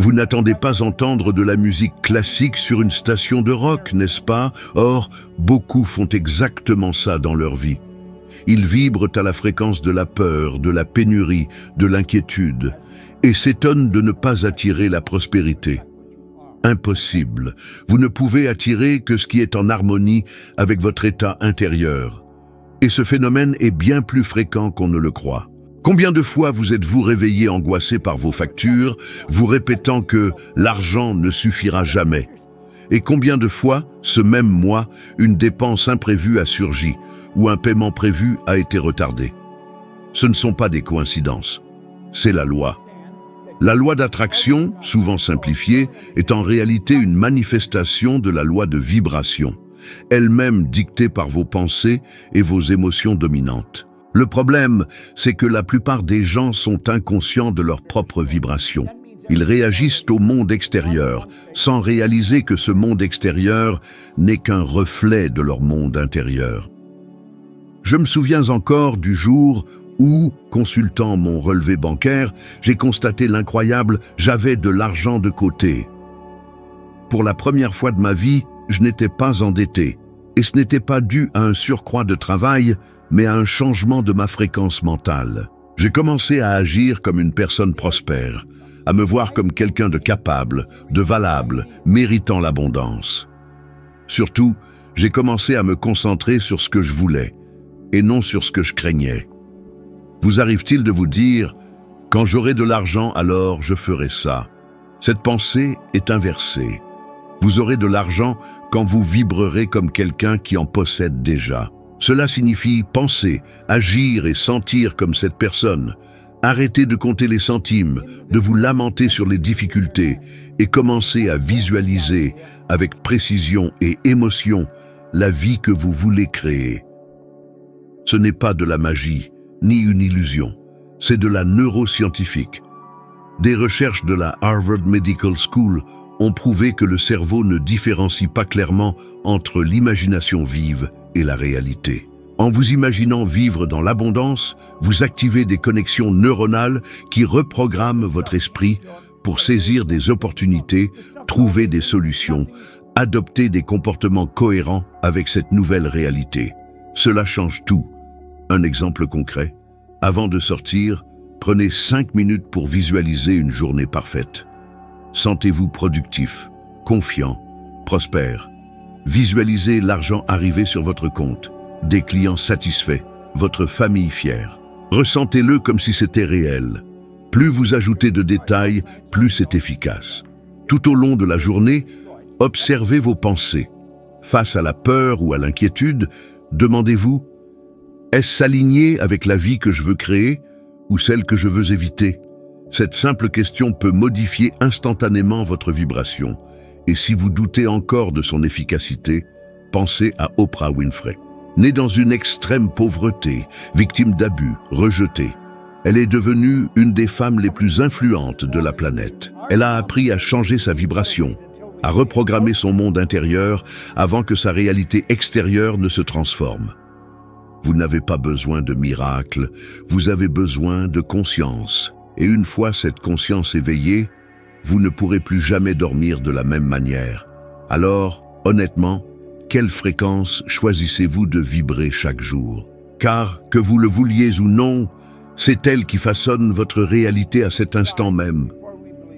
Vous n'attendez pas entendre de la musique classique sur une station de rock, n'est-ce pas? Or, beaucoup font exactement ça dans leur vie. Ils vibrent à la fréquence de la peur, de la pénurie, de l'inquiétude, et s'étonnent de ne pas attirer la prospérité. Impossible. Vous ne pouvez attirer que ce qui est en harmonie avec votre état intérieur. Et ce phénomène est bien plus fréquent qu'on ne le croit. Combien de fois vous êtes-vous réveillé angoissé par vos factures, vous répétant que l'argent ne suffira jamais? Et combien de fois, ce même mois, une dépense imprévue a surgi, ou un paiement prévu a été retardé? Ce ne sont pas des coïncidences, c'est la loi. La loi d'attraction, souvent simplifiée, est en réalité une manifestation de la loi de vibration, elle-même dictée par vos pensées et vos émotions dominantes. Le problème, c'est que la plupart des gens sont inconscients de leur propre vibration. Ils réagissent au monde extérieur, sans réaliser que ce monde extérieur n'est qu'un reflet de leur monde intérieur. Je me souviens encore du jour où, consultant mon relevé bancaire, j'ai constaté l'incroyable « j'avais de l'argent de côté ». Pour la première fois de ma vie, je n'étais pas endetté, et ce n'était pas dû à un surcroît de travail, mais à un changement de ma fréquence mentale. J'ai commencé à agir comme une personne prospère, à me voir comme quelqu'un de capable, de valable, méritant l'abondance. Surtout, j'ai commencé à me concentrer sur ce que je voulais, et non sur ce que je craignais. Vous arrive-t-il de vous dire « quand j'aurai de l'argent, alors je ferai ça ». Cette pensée est inversée. Vous aurez de l'argent quand vous vibrerez comme quelqu'un qui en possède déjà. Cela signifie penser, agir et sentir comme cette personne. Arrêtez de compter les centimes, de vous lamenter sur les difficultés et commencez à visualiser avec précision et émotion la vie que vous voulez créer. Ce n'est pas de la magie, ni une illusion, c'est de la neuroscientifique. Des recherches de la Harvard Medical School ont prouvé que le cerveau ne différencie pas clairement entre l'imagination vive et la réalité. En vous imaginant vivre dans l'abondance, vous activez des connexions neuronales qui reprogramment votre esprit pour saisir des opportunités, trouver des solutions, adopter des comportements cohérents avec cette nouvelle réalité. Cela change tout. Un exemple concret. Avant de sortir, prenez 5 minutes pour visualiser une journée parfaite. Sentez-vous productif, confiant, prospère. Visualisez l'argent arriver sur votre compte, des clients satisfaits, votre famille fière. Ressentez-le comme si c'était réel. Plus vous ajoutez de détails, plus c'est efficace. Tout au long de la journée, observez vos pensées. Face à la peur ou à l'inquiétude, demandez-vous: est-ce aligné avec la vie que je veux créer ou celle que je veux éviter? Cette simple question peut modifier instantanément votre vibration. Et si vous doutez encore de son efficacité, pensez à Oprah Winfrey. Née dans une extrême pauvreté, victime d'abus, rejetée, elle est devenue une des femmes les plus influentes de la planète. Elle a appris à changer sa vibration, à reprogrammer son monde intérieur avant que sa réalité extérieure ne se transforme. Vous n'avez pas besoin de miracle, vous avez besoin de conscience. Et une fois cette conscience éveillée, vous ne pourrez plus jamais dormir de la même manière. Alors, honnêtement, quelle fréquence choisissez-vous de vibrer chaque jour? Car, que vous le vouliez ou non, c'est elle qui façonne votre réalité à cet instant même.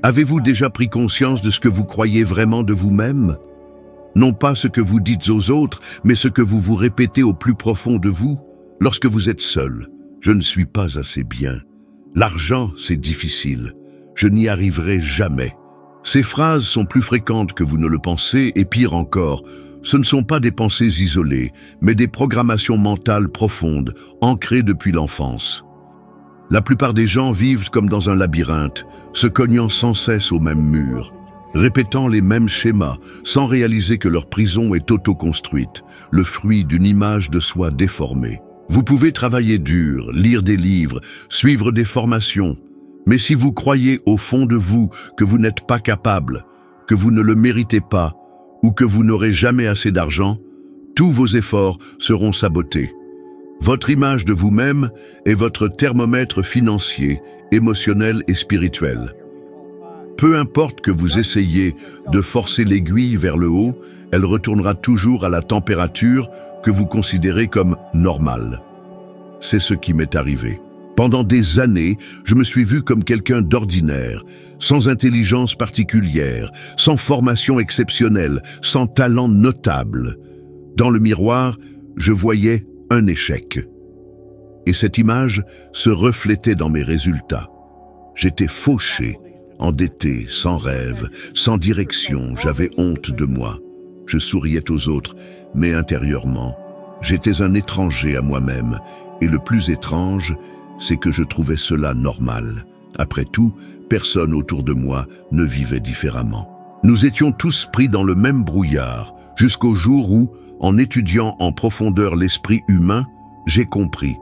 Avez-vous déjà pris conscience de ce que vous croyez vraiment de vous-même? Non pas ce que vous dites aux autres, mais ce que vous vous répétez au plus profond de vous, lorsque vous êtes seul. Je ne suis pas assez bien. L'argent, c'est difficile. Je n'y arriverai jamais. Ces phrases sont plus fréquentes que vous ne le pensez, et pire encore, ce ne sont pas des pensées isolées, mais des programmations mentales profondes, ancrées depuis l'enfance. La plupart des gens vivent comme dans un labyrinthe, se cognant sans cesse au même mur, répétant les mêmes schémas, sans réaliser que leur prison est auto-construite, le fruit d'une image de soi déformée. Vous pouvez travailler dur, lire des livres, suivre des formations, mais si vous croyez au fond de vous que vous n'êtes pas capable, que vous ne le méritez pas, ou que vous n'aurez jamais assez d'argent, tous vos efforts seront sabotés. Votre image de vous-même est votre thermomètre financier, émotionnel et spirituel. Peu importe que vous essayiez de forcer l'aiguille vers le haut, elle retournera toujours à la température que vous considérez comme normale. C'est ce qui m'est arrivé. Pendant des années, je me suis vu comme quelqu'un d'ordinaire, sans intelligence particulière, sans formation exceptionnelle, sans talent notable. Dans le miroir, je voyais un échec. Et cette image se reflétait dans mes résultats. J'étais fauché, endetté, sans rêve, sans direction, j'avais honte de moi. Je souriais aux autres, mais intérieurement, j'étais un étranger à moi-même. Et le plus étrange, c'est que je trouvais cela normal. Après tout, personne autour de moi ne vivait différemment. Nous étions tous pris dans le même brouillard, jusqu'au jour où, en étudiant en profondeur l'esprit humain, j'ai compris.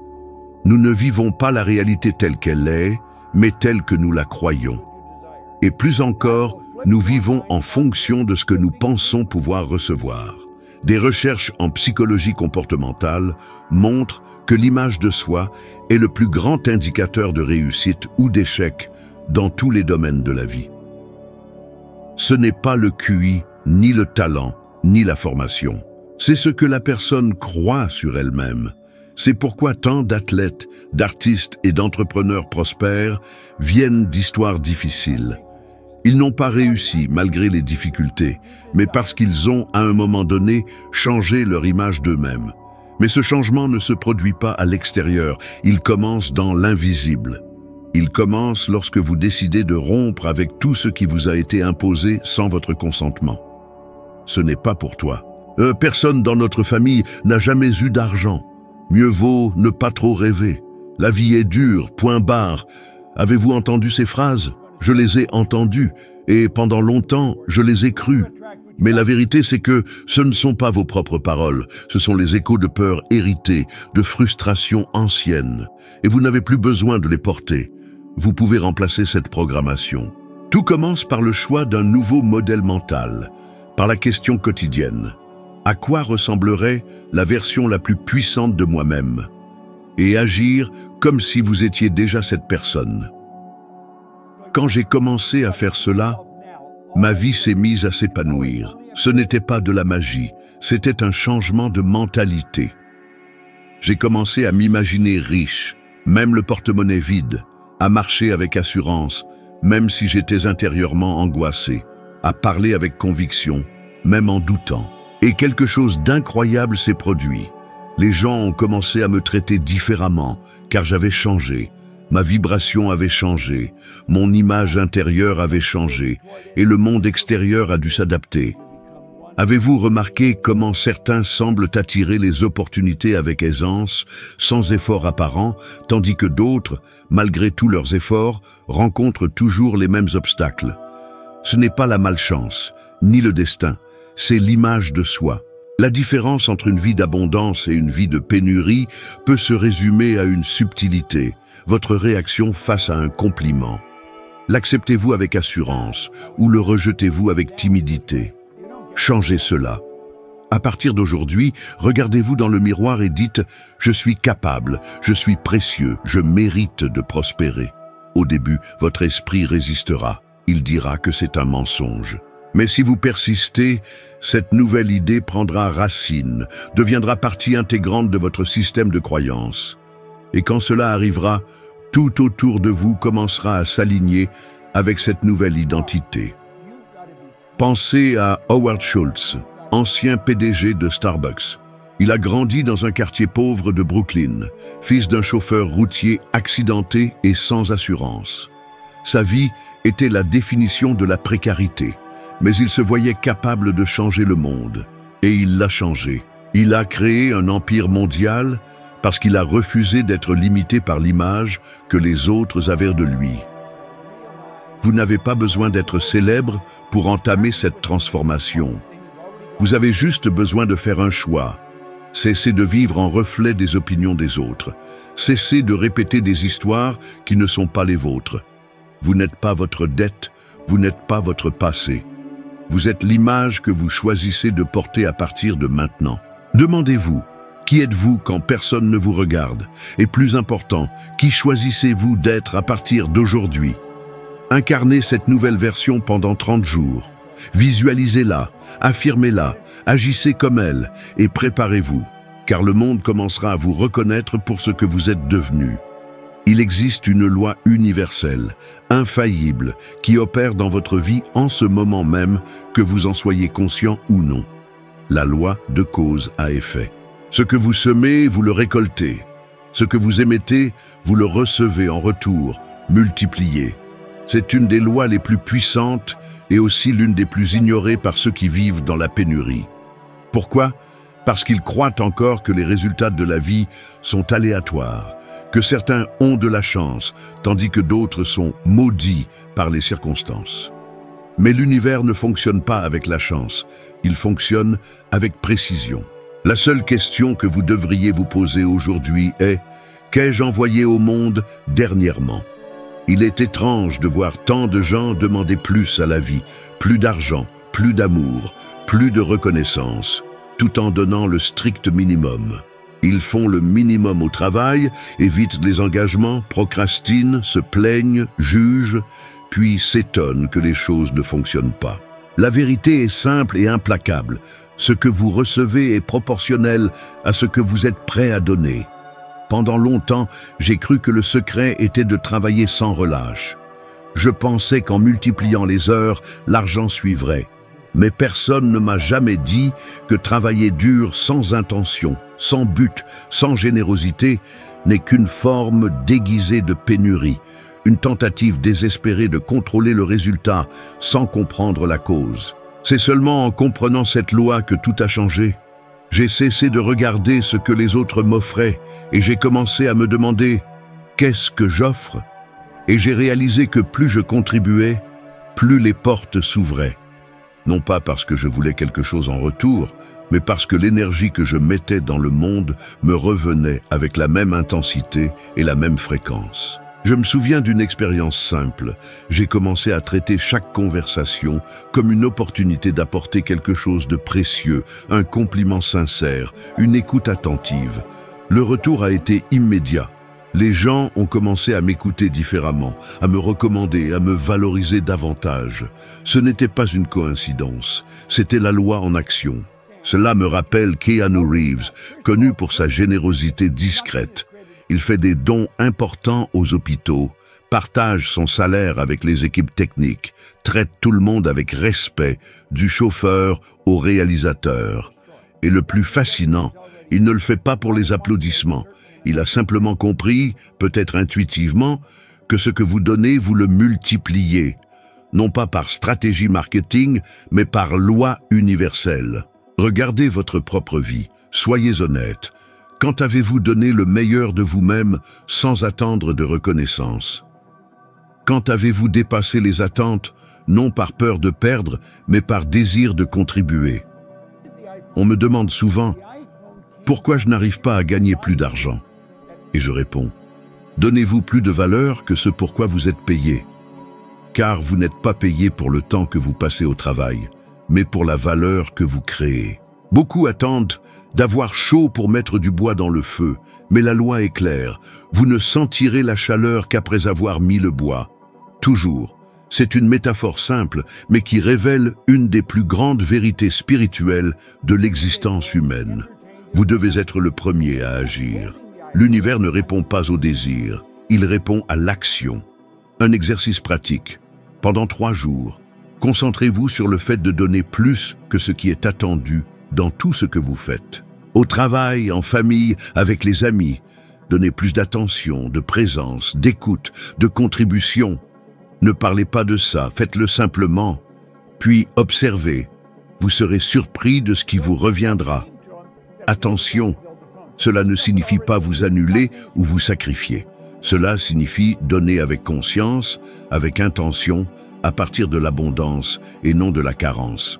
Nous ne vivons pas la réalité telle qu'elle est, mais telle que nous la croyons. Et plus encore, nous vivons en fonction de ce que nous pensons pouvoir recevoir. Des recherches en psychologie comportementale montrent que l'image de soi est le plus grand indicateur de réussite ou d'échec dans tous les domaines de la vie. Ce n'est pas le QI, ni le talent, ni la formation. C'est ce que la personne croit sur elle-même. C'est pourquoi tant d'athlètes, d'artistes et d'entrepreneurs prospères viennent d'histoires difficiles. Ils n'ont pas réussi malgré les difficultés, mais parce qu'ils ont, à un moment donné, changé leur image d'eux-mêmes. Mais ce changement ne se produit pas à l'extérieur, il commence dans l'invisible. Il commence lorsque vous décidez de rompre avec tout ce qui vous a été imposé sans votre consentement. Ce n'est pas pour toi. Personne dans notre famille n'a jamais eu d'argent. Mieux vaut ne pas trop rêver. La vie est dure, point barre. Avez-vous entendu ces phrases ? Je les ai entendues, et pendant longtemps, je les ai crues. Mais la vérité, c'est que ce ne sont pas vos propres paroles, ce sont les échos de peur héritées, de frustrations anciennes. Et vous n'avez plus besoin de les porter. Vous pouvez remplacer cette programmation. Tout commence par le choix d'un nouveau modèle mental, par la question quotidienne. À quoi ressemblerait la version la plus puissante de moi-même? Et agir comme si vous étiez déjà cette personne. Quand j'ai commencé à faire cela, ma vie s'est mise à s'épanouir. Ce n'était pas de la magie, c'était un changement de mentalité. J'ai commencé à m'imaginer riche, même le porte-monnaie vide, à marcher avec assurance, même si j'étais intérieurement angoissé, à parler avec conviction, même en doutant. Et quelque chose d'incroyable s'est produit. Les gens ont commencé à me traiter différemment, car j'avais changé. Ma vibration avait changé, mon image intérieure avait changé, et le monde extérieur a dû s'adapter. Avez-vous remarqué comment certains semblent attirer les opportunités avec aisance, sans effort apparent, tandis que d'autres, malgré tous leurs efforts, rencontrent toujours les mêmes obstacles? Ce n'est pas la malchance, ni le destin, c'est l'image de soi. La différence entre une vie d'abondance et une vie de pénurie peut se résumer à une subtilité, votre réaction face à un compliment. L'acceptez-vous avec assurance ou le rejetez-vous avec timidité? Changez cela. À partir d'aujourd'hui, regardez-vous dans le miroir et dites « Je suis capable, je suis précieux, je mérite de prospérer ». Au début, votre esprit résistera. Il dira que c'est un mensonge. Mais si vous persistez, cette nouvelle idée prendra racine, deviendra partie intégrante de votre système de croyances. Et quand cela arrivera, tout autour de vous commencera à s'aligner avec cette nouvelle identité. Pensez à Howard Schultz, ancien PDG de Starbucks. Il a grandi dans un quartier pauvre de Brooklyn, fils d'un chauffeur routier accidenté et sans assurance. Sa vie était la définition de la précarité. Mais il se voyait capable de changer le monde, et il l'a changé. Il a créé un empire mondial parce qu'il a refusé d'être limité par l'image que les autres avaient de lui. Vous n'avez pas besoin d'être célèbre pour entamer cette transformation. Vous avez juste besoin de faire un choix. Cessez de vivre en reflet des opinions des autres. Cessez de répéter des histoires qui ne sont pas les vôtres. Vous n'êtes pas votre dette, vous n'êtes pas votre passé. Vous êtes l'image que vous choisissez de porter à partir de maintenant. Demandez-vous, qui êtes-vous quand personne ne vous regarde? Et plus important, qui choisissez-vous d'être à partir d'aujourd'hui? Incarnez cette nouvelle version pendant 30 jours. Visualisez-la, affirmez-la, agissez comme elle et préparez-vous, car le monde commencera à vous reconnaître pour ce que vous êtes devenu. Il existe une loi universelle, infaillible, qui opère dans votre vie en ce moment même, que vous en soyez conscient ou non. La loi de cause à effet. Ce que vous semez, vous le récoltez. Ce que vous émettez, vous le recevez en retour, multiplié. C'est une des lois les plus puissantes et aussi l'une des plus ignorées par ceux qui vivent dans la pénurie. Pourquoi? Parce qu'ils croient encore que les résultats de la vie sont aléatoires, que certains ont de la chance, tandis que d'autres sont maudits par les circonstances. Mais l'univers ne fonctionne pas avec la chance, il fonctionne avec précision. La seule question que vous devriez vous poser aujourd'hui est « Qu'ai-je envoyé au monde dernièrement ?» Il est étrange de voir tant de gens demander plus à la vie, plus d'argent, plus d'amour, plus de reconnaissance, tout en donnant le strict minimum. Ils font le minimum au travail, évitent les engagements, procrastinent, se plaignent, jugent, puis s'étonnent que les choses ne fonctionnent pas. La vérité est simple et implacable. Ce que vous recevez est proportionnel à ce que vous êtes prêt à donner. Pendant longtemps, j'ai cru que le secret était de travailler sans relâche. Je pensais qu'en multipliant les heures, l'argent suivrait. Mais personne ne m'a jamais dit que travailler dur sans intention, sans but, sans générosité, n'est qu'une forme déguisée de pénurie, une tentative désespérée de contrôler le résultat sans comprendre la cause. C'est seulement en comprenant cette loi que tout a changé. J'ai cessé de regarder ce que les autres m'offraient et j'ai commencé à me demander « Qu'est-ce que j'offre ?» Et j'ai réalisé que plus je contribuais, plus les portes s'ouvraient. Non pas parce que je voulais quelque chose en retour, mais parce que l'énergie que je mettais dans le monde me revenait avec la même intensité et la même fréquence. Je me souviens d'une expérience simple. J'ai commencé à traiter chaque conversation comme une opportunité d'apporter quelque chose de précieux, un compliment sincère, une écoute attentive. Le retour a été immédiat. Les gens ont commencé à m'écouter différemment, à me recommander, à me valoriser davantage. Ce n'était pas une coïncidence, c'était la loi en action. Cela me rappelle Keanu Reeves, connu pour sa générosité discrète. Il fait des dons importants aux hôpitaux, partage son salaire avec les équipes techniques, traite tout le monde avec respect, du chauffeur au réalisateur. Et le plus fascinant, il ne le fait pas pour les applaudissements. Il a simplement compris, peut-être intuitivement, que ce que vous donnez, vous le multipliez. Non pas par stratégie marketing, mais par loi universelle. Regardez votre propre vie, soyez honnête. Quand avez-vous donné le meilleur de vous-même sans attendre de reconnaissance? Quand avez-vous dépassé les attentes, non par peur de perdre, mais par désir de contribuer? On me demande souvent « Pourquoi je n'arrive pas à gagner plus d'argent ?» Et je réponds « Donnez-vous plus de valeur que ce pourquoi vous êtes payé. Car vous n'êtes pas payé pour le temps que vous passez au travail, mais pour la valeur que vous créez. » Beaucoup attendent d'avoir chaud pour mettre du bois dans le feu, mais la loi est claire. Vous ne sentirez la chaleur qu'après avoir mis le bois. Toujours. C'est une métaphore simple, mais qui révèle une des plus grandes vérités spirituelles de l'existence humaine. Vous devez être le premier à agir. L'univers ne répond pas au désir, il répond à l'action. Un exercice pratique. Pendant 3 jours, concentrez-vous sur le fait de donner plus que ce qui est attendu dans tout ce que vous faites. Au travail, en famille, avec les amis, donnez plus d'attention, de présence, d'écoute, de contribution. Ne parlez pas de ça, faites-le simplement, puis observez. Vous serez surpris de ce qui vous reviendra. Attention, cela ne signifie pas vous annuler ou vous sacrifier. Cela signifie donner avec conscience, avec intention, à partir de l'abondance et non de la carence.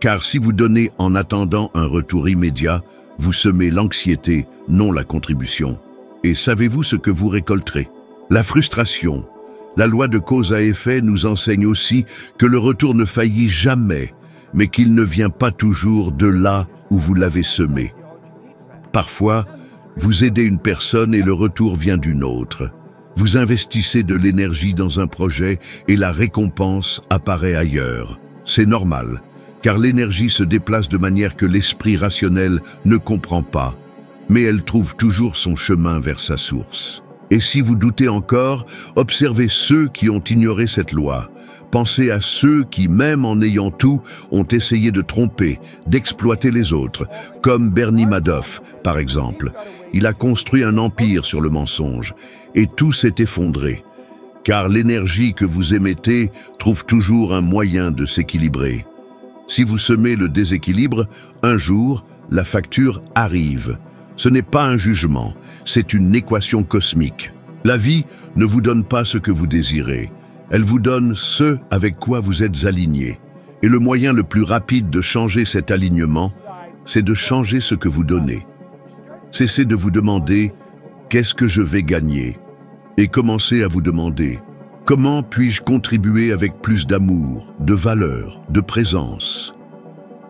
Car si vous donnez en attendant un retour immédiat, vous semez l'anxiété, non la contribution. Et savez-vous ce que vous récolterez? La frustration. La loi de cause à effet nous enseigne aussi que le retour ne faillit jamais, mais qu'il ne vient pas toujours de là où vous l'avez semé. Parfois, vous aidez une personne et le retour vient d'une autre. Vous investissez de l'énergie dans un projet et la récompense apparaît ailleurs. C'est normal, car l'énergie se déplace de manière que l'esprit rationnel ne comprend pas, mais elle trouve toujours son chemin vers sa source. Et si vous doutez encore, observez ceux qui ont ignoré cette loi. Pensez à ceux qui, même en ayant tout, ont essayé de tromper, d'exploiter les autres, comme Bernie Madoff, par exemple. Il a construit un empire sur le mensonge, et tout s'est effondré. Car l'énergie que vous émettez trouve toujours un moyen de s'équilibrer. Si vous semez le déséquilibre, un jour, la facture arrive. Ce n'est pas un jugement, c'est une équation cosmique. La vie ne vous donne pas ce que vous désirez. Elle vous donne ce avec quoi vous êtes aligné. Et le moyen le plus rapide de changer cet alignement, c'est de changer ce que vous donnez. Cessez de vous demander « Qu'est-ce que je vais gagner ?» et commencez à vous demander « Comment puis-je contribuer avec plus d'amour, de valeur, de présence ?»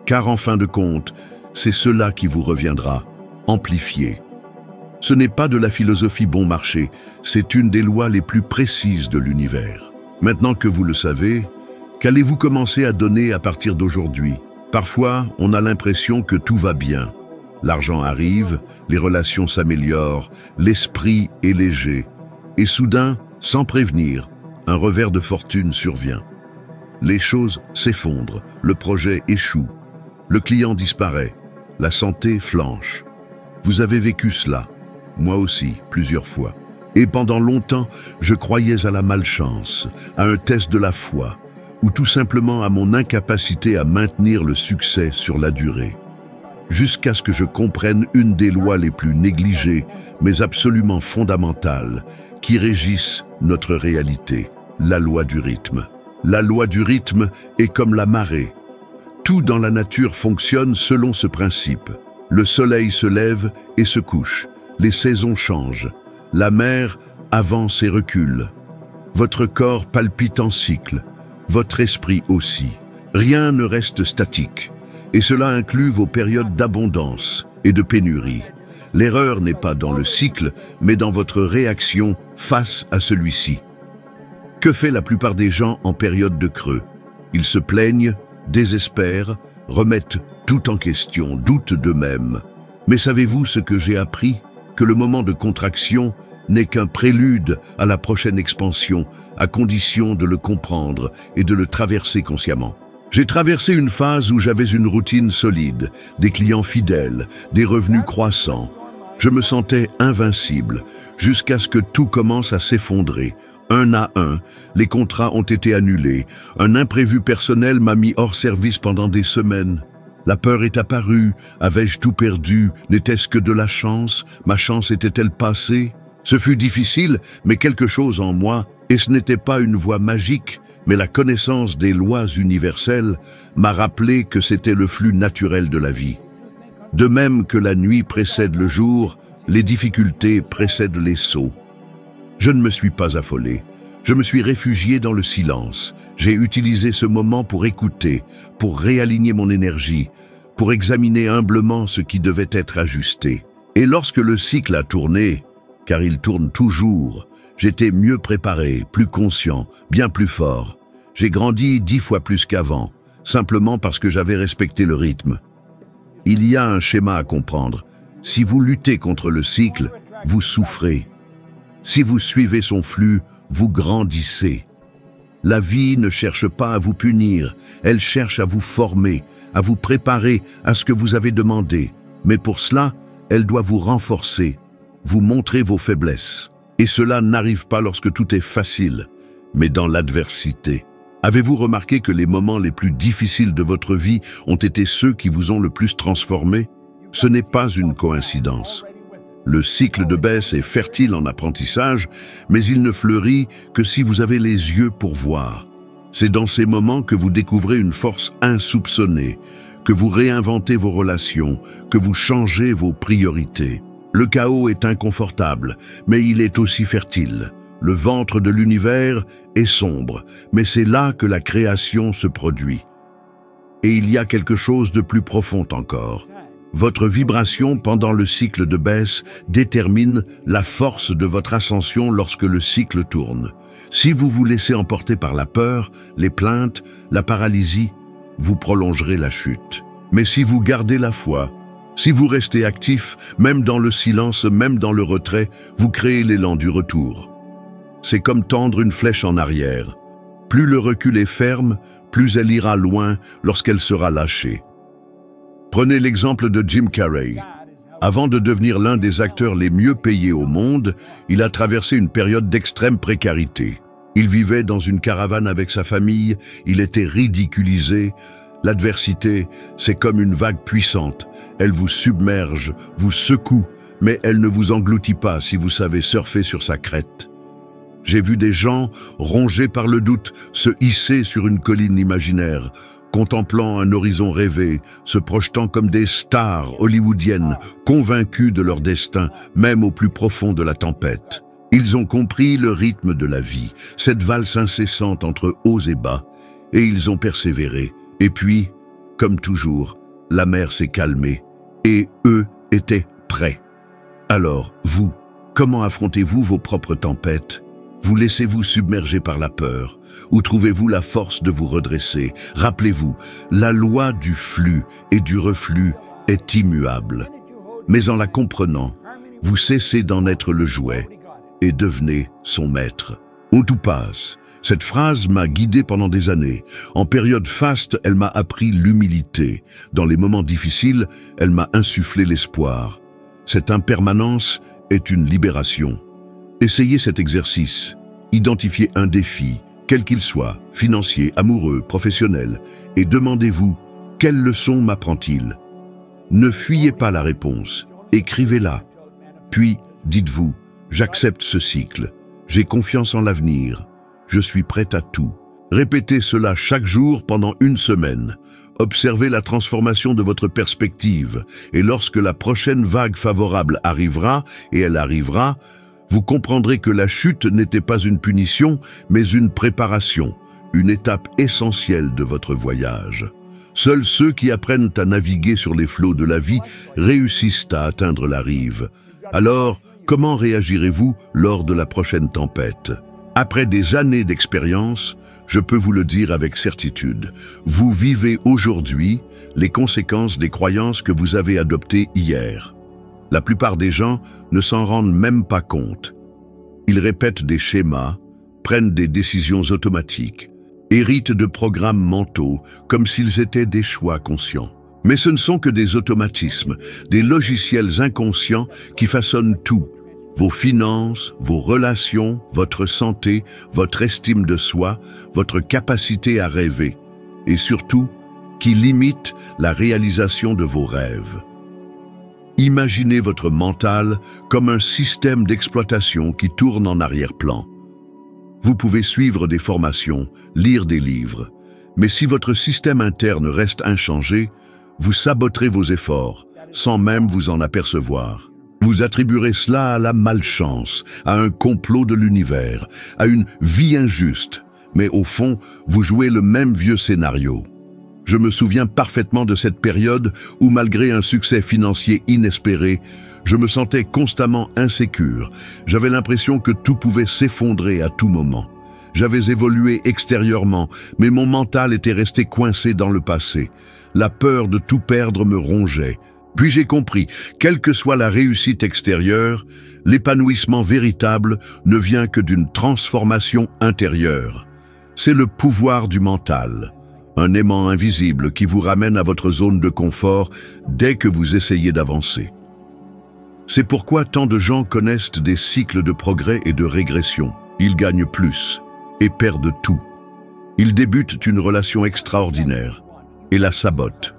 Car en fin de compte, c'est cela qui vous reviendra, amplifié. Ce n'est pas de la philosophie bon marché, c'est une des lois les plus précises de l'univers. Maintenant que vous le savez, qu'allez-vous commencer à donner à partir d'aujourd'hui? Parfois, on a l'impression que tout va bien. L'argent arrive, les relations s'améliorent, l'esprit est léger. Et soudain, sans prévenir, un revers de fortune survient. Les choses s'effondrent, le projet échoue, le client disparaît, la santé flanche. Vous avez vécu cela, moi aussi, plusieurs fois. Et pendant longtemps, je croyais à la malchance, à un test de la foi, ou tout simplement à mon incapacité à maintenir le succès sur la durée. Jusqu'à ce que je comprenne une des lois les plus négligées, mais absolument fondamentales, qui régissent notre réalité, la loi du rythme. La loi du rythme est comme la marée. Tout dans la nature fonctionne selon ce principe. Le soleil se lève et se couche, les saisons changent. La mer avance et recule. Votre corps palpite en cycle, votre esprit aussi. Rien ne reste statique, et cela inclut vos périodes d'abondance et de pénurie. L'erreur n'est pas dans le cycle, mais dans votre réaction face à celui-ci. Que fait la plupart des gens en période de creux? Ils se plaignent, désespèrent, remettent tout en question, doutent d'eux-mêmes. Mais savez-vous ce que j'ai appris? Que le moment de contraction n'est qu'un prélude à la prochaine expansion, à condition de le comprendre et de le traverser consciemment. J'ai traversé une phase où j'avais une routine solide, des clients fidèles, des revenus croissants. Je me sentais invincible, jusqu'à ce que tout commence à s'effondrer. Un à un, les contrats ont été annulés. Un imprévu personnel m'a mis hors service pendant des semaines. La peur est apparue. Avais-je tout perdu? N'était-ce que de la chance? Ma chance était-elle passée? Ce fut difficile, mais quelque chose en moi, et ce n'était pas une voie magique, mais la connaissance des lois universelles m'a rappelé que c'était le flux naturel de la vie. De même que la nuit précède le jour, les difficultés précèdent les sauts. Je ne me suis pas affolé. Je me suis réfugié dans le silence. J'ai utilisé ce moment pour écouter, pour réaligner mon énergie, pour examiner humblement ce qui devait être ajusté. Et lorsque le cycle a tourné, car il tourne toujours, j'étais mieux préparé, plus conscient, bien plus fort. J'ai grandi 10 fois plus qu'avant, simplement parce que j'avais respecté le rythme. Il y a un schéma à comprendre. Si vous luttez contre le cycle, vous souffrez. Si vous suivez son flux, vous grandissez. La vie ne cherche pas à vous punir, elle cherche à vous former, à vous préparer à ce que vous avez demandé. Mais pour cela, elle doit vous renforcer, vous montrer vos faiblesses. Et cela n'arrive pas lorsque tout est facile, mais dans l'adversité. Avez-vous remarqué que les moments les plus difficiles de votre vie ont été ceux qui vous ont le plus transformé? Ce n'est pas une coïncidence. Le cycle de baisse est fertile en apprentissage, mais il ne fleurit que si vous avez les yeux pour voir. C'est dans ces moments que vous découvrez une force insoupçonnée, que vous réinventez vos relations, que vous changez vos priorités. Le chaos est inconfortable, mais il est aussi fertile. Le ventre de l'univers est sombre, mais c'est là que la création se produit. Et il y a quelque chose de plus profond encore. Votre vibration pendant le cycle de baisse détermine la force de votre ascension lorsque le cycle tourne. Si vous vous laissez emporter par la peur, les plaintes, la paralysie, vous prolongerez la chute. Mais si vous gardez la foi, si vous restez actif, même dans le silence, même dans le retrait, vous créez l'élan du retour. C'est comme tendre une flèche en arrière. Plus le recul est ferme, plus elle ira loin lorsqu'elle sera lâchée. Prenez l'exemple de Jim Carrey. Avant de devenir l'un des acteurs les mieux payés au monde, il a traversé une période d'extrême précarité. Il vivait dans une caravane avec sa famille, il était ridiculisé. L'adversité, c'est comme une vague puissante. Elle vous submerge, vous secoue, mais elle ne vous engloutit pas si vous savez surfer sur sa crête. J'ai vu des gens, rongés par le doute, se hisser sur une colline imaginaire, contemplant un horizon rêvé, se projetant comme des stars hollywoodiennes, convaincus de leur destin, même au plus profond de la tempête. Ils ont compris le rythme de la vie, cette valse incessante entre hauts et bas, et ils ont persévéré. Et puis, comme toujours, la mer s'est calmée, et eux étaient prêts. Alors, vous, comment affrontez-vous vos propres tempêtes? Vous laissez-vous submerger par la peur, ou trouvez-vous la force de vous redresser? Rappelez-vous, la loi du flux et du reflux est immuable. Mais en la comprenant, vous cessez d'en être le jouet et devenez son maître. On tout passe. Cette phrase m'a guidé pendant des années. En période faste, elle m'a appris l'humilité. Dans les moments difficiles, elle m'a insufflé l'espoir. Cette impermanence est une libération. Essayez cet exercice. Identifiez un défi, quel qu'il soit, financier, amoureux, professionnel, et demandez-vous, quelle leçon m'apprend-il? Ne fuyez pas la réponse, écrivez-la. Puis, dites-vous, j'accepte ce cycle, j'ai confiance en l'avenir, je suis prêt à tout. Répétez cela chaque jour pendant une semaine. Observez la transformation de votre perspective, et lorsque la prochaine vague favorable arrivera, et elle arrivera, vous comprendrez que la chute n'était pas une punition, mais une préparation, une étape essentielle de votre voyage. Seuls ceux qui apprennent à naviguer sur les flots de la vie réussissent à atteindre la rive. Alors, comment réagirez-vous lors de la prochaine tempête? Après des années d'expérience, je peux vous le dire avec certitude, vous vivez aujourd'hui les conséquences des croyances que vous avez adoptées hier. La plupart des gens ne s'en rendent même pas compte. Ils répètent des schémas, prennent des décisions automatiques, héritent de programmes mentaux comme s'ils étaient des choix conscients. Mais ce ne sont que des automatismes, des logiciels inconscients qui façonnent tout. Vos finances, vos relations, votre santé, votre estime de soi, votre capacité à rêver, et surtout, qui limitent la réalisation de vos rêves. Imaginez votre mental comme un système d'exploitation qui tourne en arrière-plan. Vous pouvez suivre des formations, lire des livres, mais si votre système interne reste inchangé, vous saboterez vos efforts, sans même vous en apercevoir. Vous attribuerez cela à la malchance, à un complot de l'univers, à une vie injuste, mais au fond, vous jouez le même vieux scénario. Je me souviens parfaitement de cette période où, malgré un succès financier inespéré, je me sentais constamment insécure. J'avais l'impression que tout pouvait s'effondrer à tout moment. J'avais évolué extérieurement, mais mon mental était resté coincé dans le passé. La peur de tout perdre me rongeait. Puis j'ai compris, quelle que soit la réussite extérieure, l'épanouissement véritable ne vient que d'une transformation intérieure. C'est le pouvoir du mental. Un aimant invisible qui vous ramène à votre zone de confort dès que vous essayez d'avancer. C'est pourquoi tant de gens connaissent des cycles de progrès et de régression. Ils gagnent plus et perdent tout. Ils débutent une relation extraordinaire et la sabotent.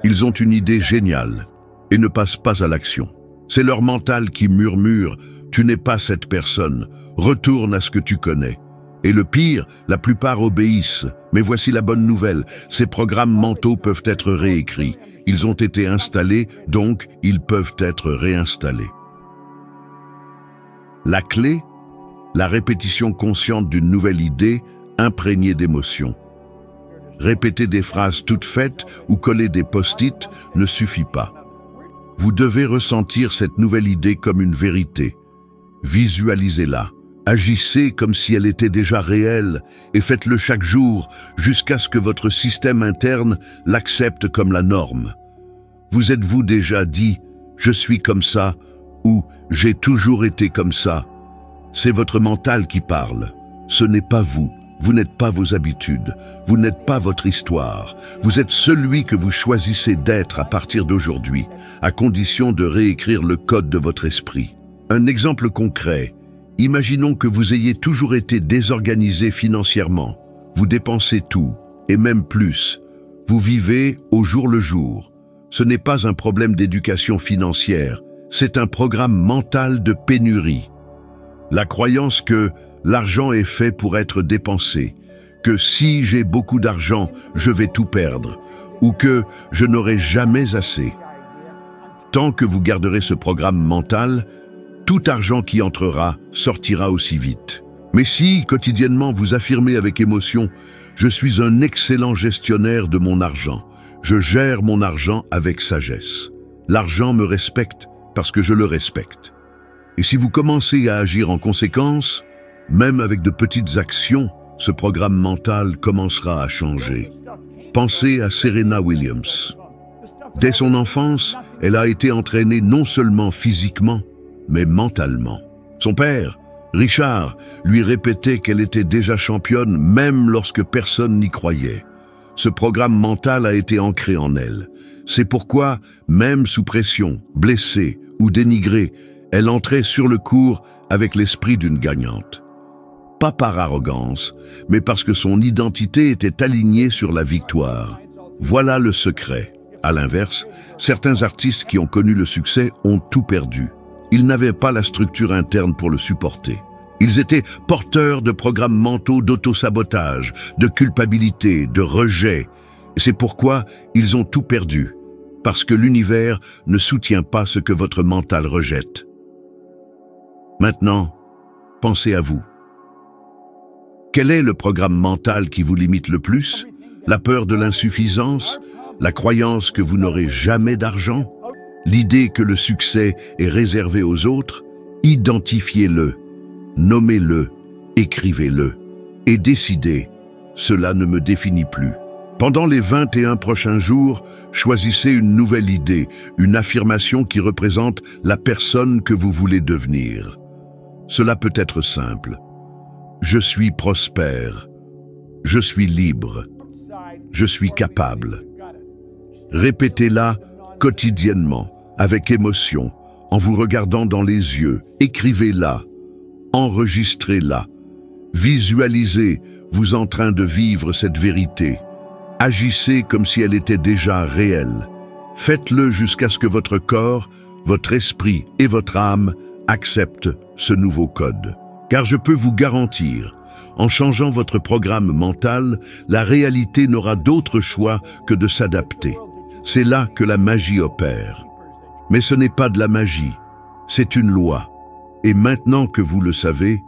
Ils ont une idée géniale et ne passent pas à l'action. C'est leur mental qui murmure « Tu n'es pas cette personne, retourne à ce que tu connais ». Et le pire, la plupart obéissent. Mais voici la bonne nouvelle, ces programmes mentaux peuvent être réécrits. Ils ont été installés, donc ils peuvent être réinstallés. La clé, la répétition consciente d'une nouvelle idée imprégnée d'émotion. Répéter des phrases toutes faites ou coller des post-it ne suffit pas. Vous devez ressentir cette nouvelle idée comme une vérité. Visualisez-la. Agissez comme si elle était déjà réelle et faites-le chaque jour jusqu'à ce que votre système interne l'accepte comme la norme. Vous êtes-vous déjà dit « je suis comme ça » ou « j'ai toujours été comme ça ». C'est votre mental qui parle. Ce n'est pas vous. Vous n'êtes pas vos habitudes. Vous n'êtes pas votre histoire. Vous êtes celui que vous choisissez d'être à partir d'aujourd'hui, à condition de réécrire le code de votre esprit. Un exemple concret. Imaginons que vous ayez toujours été désorganisé financièrement. Vous dépensez tout, et même plus. Vous vivez au jour le jour. Ce n'est pas un problème d'éducation financière, c'est un programme mental de pénurie. La croyance que l'argent est fait pour être dépensé, que si j'ai beaucoup d'argent, je vais tout perdre, ou que je n'aurai jamais assez. Tant que vous garderez ce programme mental, tout argent qui entrera sortira aussi vite. Mais si, quotidiennement, vous affirmez avec émotion « Je suis un excellent gestionnaire de mon argent. Je gère mon argent avec sagesse. L'argent me respecte parce que je le respecte. » Et si vous commencez à agir en conséquence, même avec de petites actions, ce programme mental commencera à changer. Pensez à Serena Williams. Dès son enfance, elle a été entraînée non seulement physiquement, mais mentalement. Son père, Richard, lui répétait qu'elle était déjà championne même lorsque personne n'y croyait. Ce programme mental a été ancré en elle. C'est pourquoi, même sous pression, blessée ou dénigrée, elle entrait sur le court avec l'esprit d'une gagnante. Pas par arrogance, mais parce que son identité était alignée sur la victoire. Voilà le secret. À l'inverse, certains artistes qui ont connu le succès ont tout perdu. Ils n'avaient pas la structure interne pour le supporter. Ils étaient porteurs de programmes mentaux d'auto-sabotage, de culpabilité, de rejet. C'est pourquoi ils ont tout perdu, parce que l'univers ne soutient pas ce que votre mental rejette. Maintenant, pensez à vous. Quel est le programme mental qui vous limite le plus? La peur de l'insuffisance? La croyance que vous n'aurez jamais d'argent? L'idée que le succès est réservé aux autres? Identifiez-le, nommez-le, écrivez-le et décidez, cela ne me définit plus. Pendant les 21 prochains jours, choisissez une nouvelle idée, une affirmation qui représente la personne que vous voulez devenir. Cela peut être simple. Je suis prospère. Je suis libre. Je suis capable. Répétez-la quotidiennement, avec émotion, en vous regardant dans les yeux. Écrivez-la. Enregistrez-la. Visualisez vous en train de vivre cette vérité. Agissez comme si elle était déjà réelle. Faites-le jusqu'à ce que votre corps, votre esprit et votre âme acceptent ce nouveau code. Car je peux vous garantir, en changeant votre programme mental, la réalité n'aura d'autre choix que de s'adapter. C'est là que la magie opère. Mais ce n'est pas de la magie, c'est une loi. Et maintenant que vous le savez,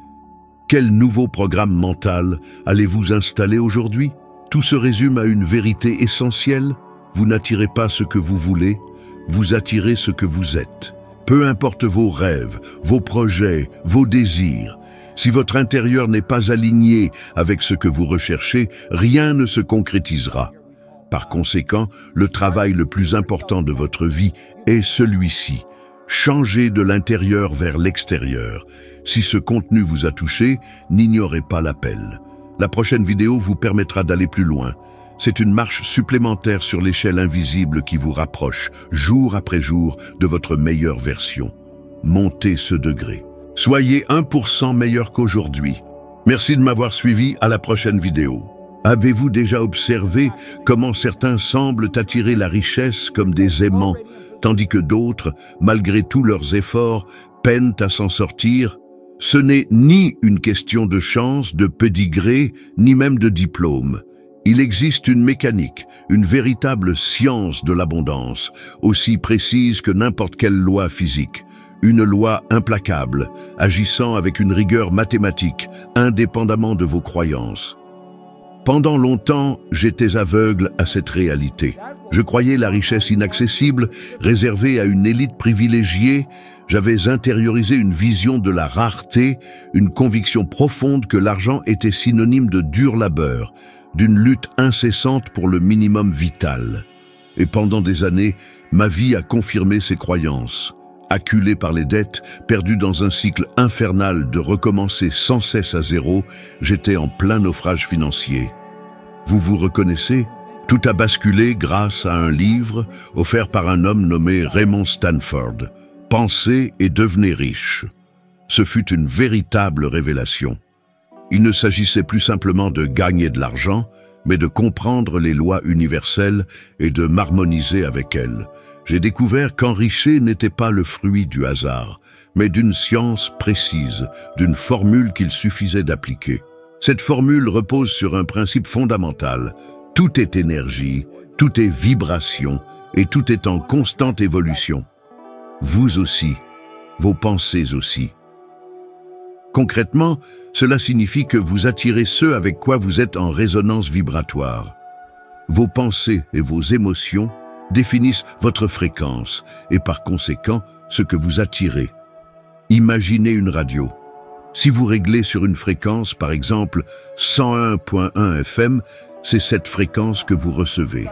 quel nouveau programme mental allez-vous installer aujourd'hui? Tout se résume à une vérité essentielle. Vous n'attirez pas ce que vous voulez, vous attirez ce que vous êtes. Peu importe vos rêves, vos projets, vos désirs, si votre intérieur n'est pas aligné avec ce que vous recherchez, rien ne se concrétisera. Par conséquent, le travail le plus important de votre vie est celui-ci. Changez de l'intérieur vers l'extérieur. Si ce contenu vous a touché, n'ignorez pas l'appel. La prochaine vidéo vous permettra d'aller plus loin. C'est une marche supplémentaire sur l'échelle invisible qui vous rapproche, jour après jour, de votre meilleure version. Montez ce degré. Soyez 1% meilleur qu'aujourd'hui. Merci de m'avoir suivi, à la prochaine vidéo. Avez-vous déjà observé comment certains semblent attirer la richesse comme des aimants, tandis que d'autres, malgré tous leurs efforts, peinent à s'en sortir? Ce n'est ni une question de chance, de pédigré, ni même de diplôme. Il existe une mécanique, une véritable science de l'abondance, aussi précise que n'importe quelle loi physique. Une loi implacable, agissant avec une rigueur mathématique, indépendamment de vos croyances. Pendant longtemps, j'étais aveugle à cette réalité. Je croyais la richesse inaccessible, réservée à une élite privilégiée. J'avais intériorisé une vision de la rareté, une conviction profonde que l'argent était synonyme de dur labeur, d'une lutte incessante pour le minimum vital. Et pendant des années, ma vie a confirmé ces croyances. Acculé par les dettes, perdu dans un cycle infernal de recommencer sans cesse à zéro, j'étais en plein naufrage financier. Vous vous reconnaissez? Tout a basculé grâce à un livre offert par un homme nommé Raymond Stanford. Pensez et devenez riche. Ce fut une véritable révélation. Il ne s'agissait plus simplement de gagner de l'argent, mais de comprendre les lois universelles et de m'harmoniser avec elles. J'ai découvert qu'enrichir n'était pas le fruit du hasard, mais d'une science précise, d'une formule qu'il suffisait d'appliquer. Cette formule repose sur un principe fondamental. Tout est énergie, tout est vibration et tout est en constante évolution. Vous aussi, vos pensées aussi. Concrètement, cela signifie que vous attirez ce avec quoi vous êtes en résonance vibratoire. Vos pensées et vos émotions définissent votre fréquence et par conséquent ce que vous attirez. Imaginez une radio. Si vous réglez sur une fréquence, par exemple 101.1 FM, c'est cette fréquence que vous recevez.